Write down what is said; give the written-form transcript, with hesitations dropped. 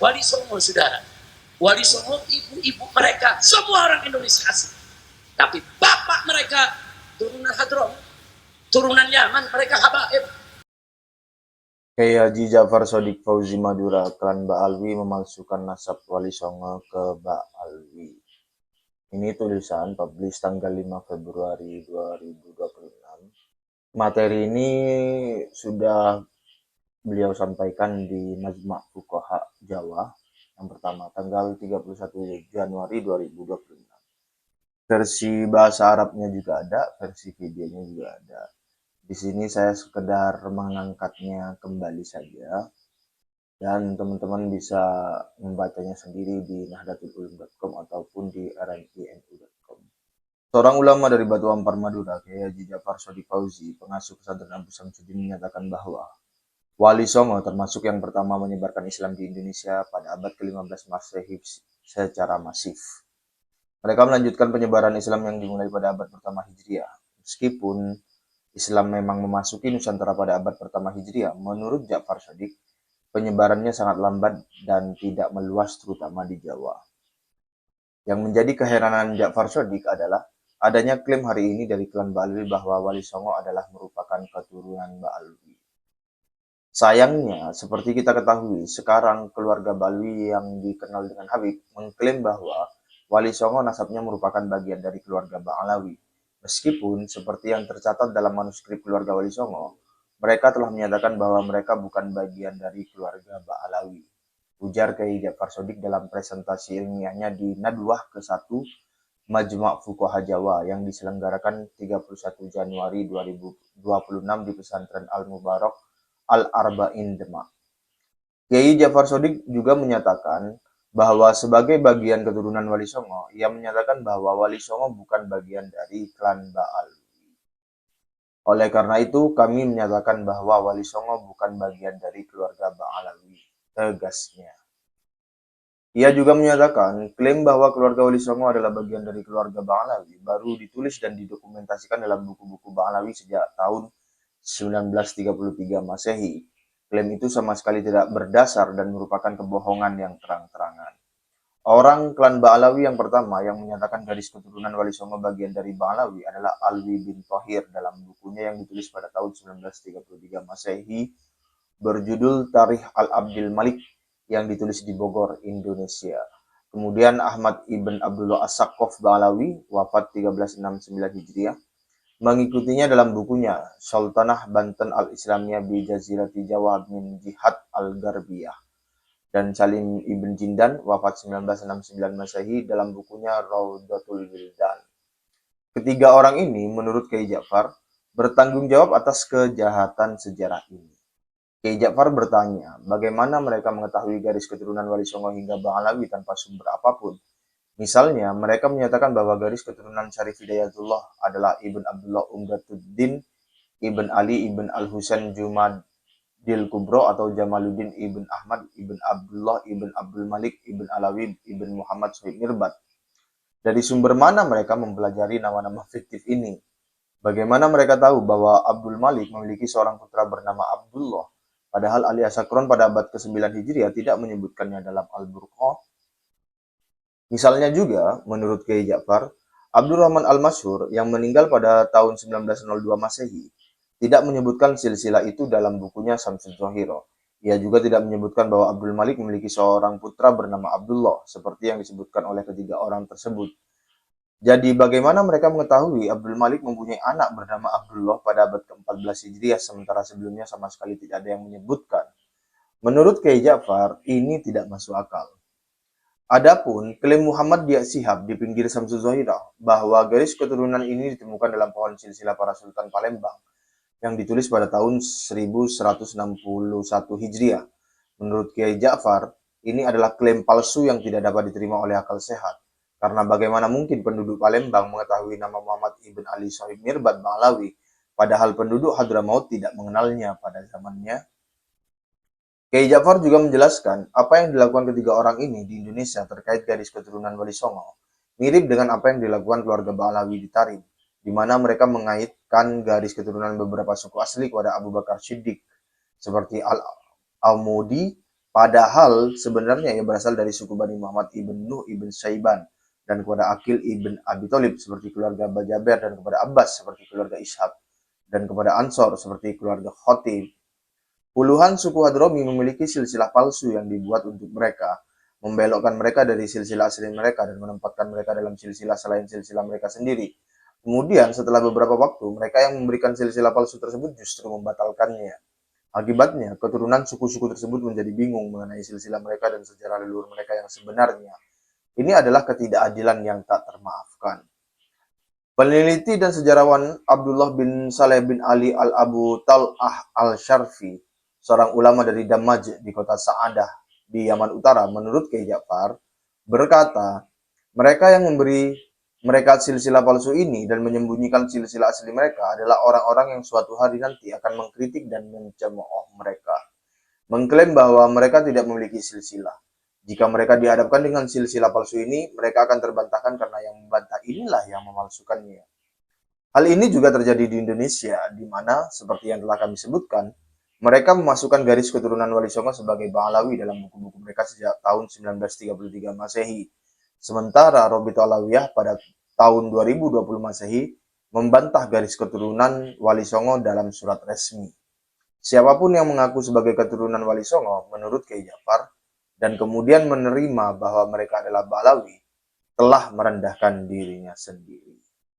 Wali Songo, saudara. Wali Songo, ibu-ibu mereka, semua orang Indonesia asli. Tapi bapak mereka turunan Hadron, turunan Yaman, mereka habaib. Kiai Haji Ja'far Shodiq Fauzi Madura, klan Ba'alwi memalsukan nasab Wali Songo ke Ba'alwi. Ini tulisan publish tanggal 5 Februari 2026. Materi ini sudah beliau sampaikan di Majma' Fuqaha Jawa yang pertama tanggal 31 Januari 2026. Versi bahasa Arabnya juga ada, versi videonya juga ada. Di sini saya sekedar mengangkatnya kembali saja, dan teman-teman bisa membacanya sendiri di nahdlatululum.com ataupun di rminu.com. Seorang ulama dari Batu Ampar Madura, Kiai Haji Ja'far Shodiq Fauzi, pengasuh pesantren Abu Samsudin, menyatakan bahwa Wali Songo termasuk yang pertama menyebarkan Islam di Indonesia pada abad ke-15 Masehi secara masif. Mereka melanjutkan penyebaran Islam yang dimulai pada abad pertama Hijriah. Meskipun Islam memang memasuki Nusantara pada abad pertama Hijriah, menurut Ja'far Shodiq, penyebarannya sangat lambat dan tidak meluas terutama di Jawa. Yang menjadi keheranan Ja'far Shodiq adalah adanya klaim hari ini dari klan Ba'alwi bahwa Wali Songo adalah merupakan keturunan Ba'alwi. Sayangnya, seperti kita ketahui, sekarang keluarga Ba'alwi yang dikenal dengan Habib mengklaim bahwa Wali Songo nasabnya merupakan bagian dari keluarga Ba'alawi. Meskipun, seperti yang tercatat dalam manuskrip keluarga Wali Songo, mereka telah menyatakan bahwa mereka bukan bagian dari keluarga Ba'alawi. Ujar Kiai Ja'far Shodiq dalam presentasi ilmiahnya di Nadwah ke-1 Majma' Fuqaha Jawa yang diselenggarakan 31 Januari 2026 di pesantren Al-Mubarak Al-Arba'in Demak. Kiai Ja'far Shodiq juga menyatakan bahwa sebagai bagian keturunan Wali Songo, ia menyatakan bahwa Wali Songo bukan bagian dari klan Ba'alwi. Oleh karena itu, kami menyatakan bahwa Wali Songo bukan bagian dari keluarga Ba'alawi, tegasnya. Ia juga menyatakan klaim bahwa keluarga Wali Songo adalah bagian dari keluarga Ba'alawi baru ditulis dan didokumentasikan dalam buku-buku Ba'alawi sejak tahun 1933 Masehi. Klaim itu sama sekali tidak berdasar dan merupakan kebohongan yang terang-terangan. Orang klan Ba'alawi yang pertama yang menyatakan garis keturunan Wali Songo bagian dari Ba'alawi adalah Alwi bin Thohir dalam bukunya yang ditulis pada tahun 1933 Masehi berjudul Tarikh Al-Abdil Malik yang ditulis di Bogor, Indonesia. Kemudian Ahmad ibn Abdullah As-Saqqaf Ba'alawi, wafat 1369 Hijriah, mengikutinya dalam bukunya Sultanah Banten Al-Islamiyah bi Jazirati Jawa min Jihad Al-Garbiyah. Dan Salim ibn Jindan, wafat 1969 Masehi, dalam bukunya Raudatul Wildan. Ketiga orang ini, menurut Kiai Ja'far, bertanggung jawab atas kejahatan sejarah ini. Kiai Ja'far bertanya, bagaimana mereka mengetahui garis keturunan Wali Songo hingga Ba'alawi tanpa sumber apapun? Misalnya, mereka menyatakan bahwa garis keturunan Syarif Hidayatullah adalah Ibn Abdullah Umdatuddin, Ibn Ali, Ibn Al-Husain Jumadil Kubro, atau Jamaluddin Ibn Ahmad, Ibn Abdullah, Ibn Abdul Malik, Ibn Alawi, Ibn Muhammad Sohib Mirbat. Dari sumber mana mereka mempelajari nama-nama fiktif ini? Bagaimana mereka tahu bahwa Abdul Malik memiliki seorang putra bernama Abdullah? Padahal Ali As-Sakron pada abad ke-9 Hijriah tidak menyebutkannya dalam Al-Burqah. Misalnya juga, menurut Kiai Ja'far, Abdurrahman Al-Masyhur yang meninggal pada tahun 1902 Masehi tidak menyebutkan silsilah itu dalam bukunya Syamsul Zohiro. Ia juga tidak menyebutkan bahwa Abdul Malik memiliki seorang putra bernama Abdullah, seperti yang disebutkan oleh ketiga orang tersebut. Jadi bagaimana mereka mengetahui Abdul Malik mempunyai anak bernama Abdullah pada abad ke-14 Hijriah sementara sebelumnya sama sekali tidak ada yang menyebutkan? Menurut Kiai Ja'far, ini tidak masuk akal. Adapun klaim Muhammad Dia Shihab di pinggir Syamsul Zohirah bahwa garis keturunan ini ditemukan dalam pohon silsilah para sultan Palembang yang ditulis pada tahun 1161 Hijriah. Menurut Kiai Ja'far, ini adalah klaim palsu yang tidak dapat diterima oleh akal sehat. Karena bagaimana mungkin penduduk Palembang mengetahui nama Muhammad ibn Ali Sohib Mirbat Ba'alawi, padahal penduduk Hadramaut tidak mengenalnya pada zamannya? Kiai Ja'far juga menjelaskan apa yang dilakukan ketiga orang ini di Indonesia terkait garis keturunan Wali Songo mirip dengan apa yang dilakukan keluarga Ba'alawi di Tarim, di mana mereka mengaitkan garis keturunan beberapa suku asli kepada Abu Bakar Siddiq, seperti Al-Aumudi, Padahal sebenarnya ia berasal dari suku Bani Muhammad ibn Nuh ibn Syaiban, dan kepada Akil ibn Abi Thalib seperti keluarga Bajaber, dan kepada Abbas seperti keluarga Ishaq, dan kepada Ansor seperti keluarga Khotib. Puluhan suku Hadromi memiliki silsilah palsu yang dibuat untuk mereka, membelokkan mereka dari silsilah asli mereka dan menempatkan mereka dalam silsilah selain silsilah mereka sendiri. Kemudian setelah beberapa waktu, mereka yang memberikan silsilah palsu tersebut justru membatalkannya. Akibatnya, keturunan suku-suku tersebut menjadi bingung mengenai silsilah mereka dan sejarah leluhur mereka yang sebenarnya. Ini adalah ketidakadilan yang tak termaafkan. Peneliti dan sejarawan Abdullah bin Saleh bin Ali al-Abu Tal'ah al-Sharfi, seorang ulama dari Damaj di kota Sa'adah di Yaman Utara, menurut Kiai Ja'far, berkata, mereka yang memberi mereka silsilah palsu ini dan menyembunyikan silsilah asli mereka adalah orang-orang yang suatu hari nanti akan mengkritik dan mencemooh mereka, mengklaim bahwa mereka tidak memiliki silsilah. Jika mereka dihadapkan dengan silsilah palsu ini, mereka akan terbantahkan karena yang membantah inilah yang memalsukannya. Hal ini juga terjadi di Indonesia, di mana, seperti yang telah kami sebutkan, mereka memasukkan garis keturunan Wali Songo sebagai Ba'alawi dalam buku-buku mereka sejak tahun 1933 Masehi. Sementara Robito Alawiyah pada tahun 2020 Masehi membantah garis keturunan Wali Songo dalam surat resmi. Siapapun yang mengaku sebagai keturunan Wali Songo, menurut Kiai Ja'far, dan kemudian menerima bahwa mereka adalah Ba'alawi, telah merendahkan dirinya sendiri.